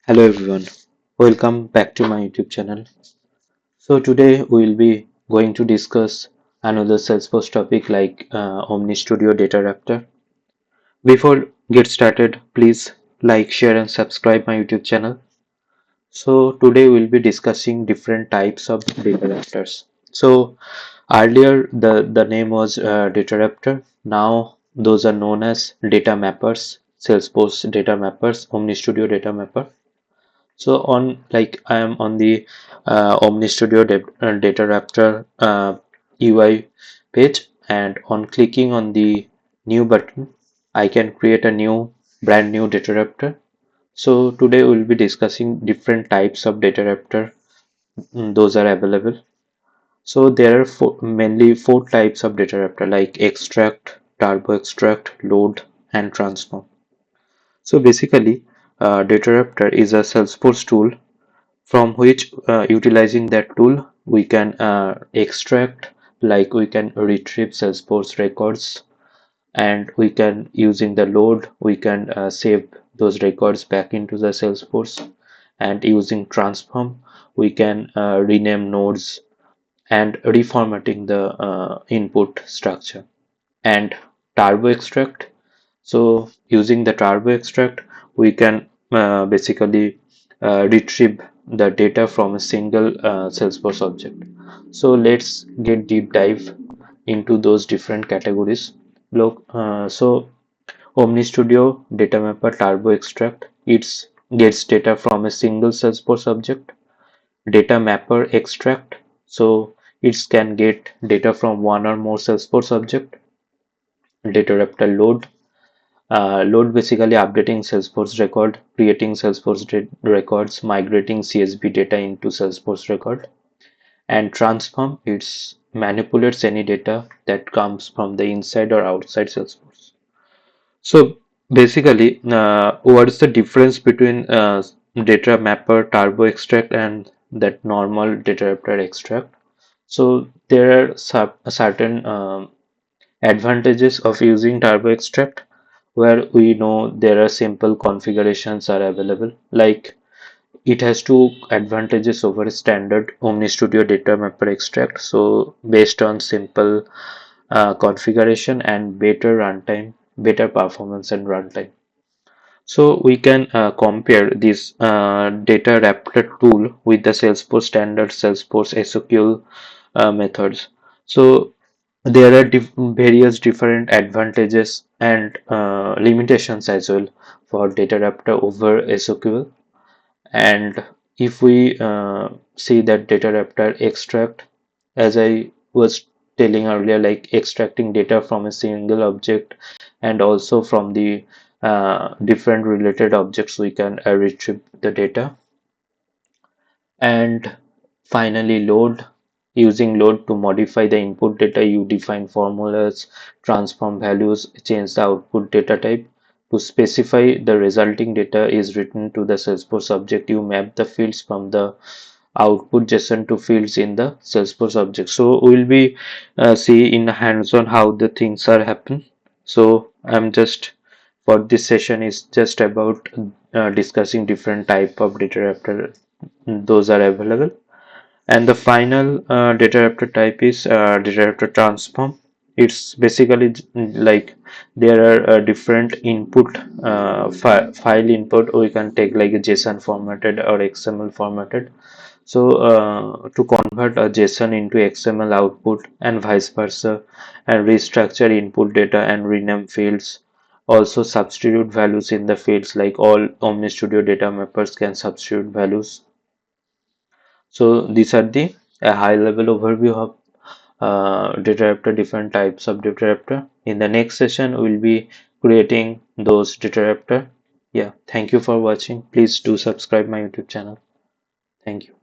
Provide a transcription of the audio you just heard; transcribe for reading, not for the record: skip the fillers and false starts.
Hello everyone, welcome back to my YouTube channel. So today we will be going to discuss another Salesforce topic like Omnistudio Dataraptor. Before get started, please like, share and subscribe my YouTube channel. So today we'll be discussing different types of Dataraptors. So earlier the name was Dataraptor. Now those are known as data mappers, Salesforce data mappers, Omnistudio data mapper. So on like I am on the Omnistudio Dataraptor UI page, and on clicking on the new button, I can create a brand new Dataraptor. So today we'll be discussing different types of Dataraptor. Those are available. So there are mainly four types of Dataraptor like extract, turbo extract, load, and transform. So basically, Dataraptor is a Salesforce tool from which utilizing that tool we can extract, like we can retrieve Salesforce records, and we can, using the load, we can save those records back into the Salesforce, and using transform we can rename nodes and reformatting the input structure. And turbo extract, so using the turbo extract, we can basically retrieve the data from a single Salesforce object. So let's get deep dive into those different categories. Look, so OmniStudio Data Mapper Turbo Extract, it gets data from a single Salesforce object. Data Mapper Extract, so it can get data from one or more Salesforce object. Dataraptor Load, load basically updating Salesforce record, creating Salesforce records, migrating CSV data into Salesforce record. And transform, it manipulates any data that comes from the inside or outside Salesforce. So basically, what is the difference between data mapper turbo extract and that normal Dataraptor extract? So there are certain advantages of using turbo extract, where we know there are simple configurations are available, like it has two advantages over standard OmniStudio data mapper extract. So based on simple configuration and better runtime, better performance and runtime. So we can compare this data raptor tool with the Salesforce standard Salesforce SQL methods. So there are various different advantages and limitations as well for Dataraptor over SQL. And if we see that Dataraptor extract, as I was telling earlier, like extracting data from a single object and also from the different related objects, we can retrieve the data. And finally, load, using load to modify the input data. You define formulas, transform values, change the output data type. To specify the resulting data is written to the Salesforce object. You map the fields from the output JSON to fields in the Salesforce object. So we'll be see in hands-on how the things are happen. So I'm just, for this session is just about discussing different type of data after those are available. And the final data raptor type is data raptor transform. It's basically like there are different input file input, we can take like a JSON formatted or XML formatted. So to convert a JSON into XML output and vice versa, and restructure input data and rename fields. Also substitute values in the fields, like all OmniStudio data mappers can substitute values. So these are the a high level overview of Dataraptor, different types of Dataraptor. In the next session, we'll be creating those Dataraptor. Yeah, thank you for watching. Please do subscribe my YouTube channel. Thank you.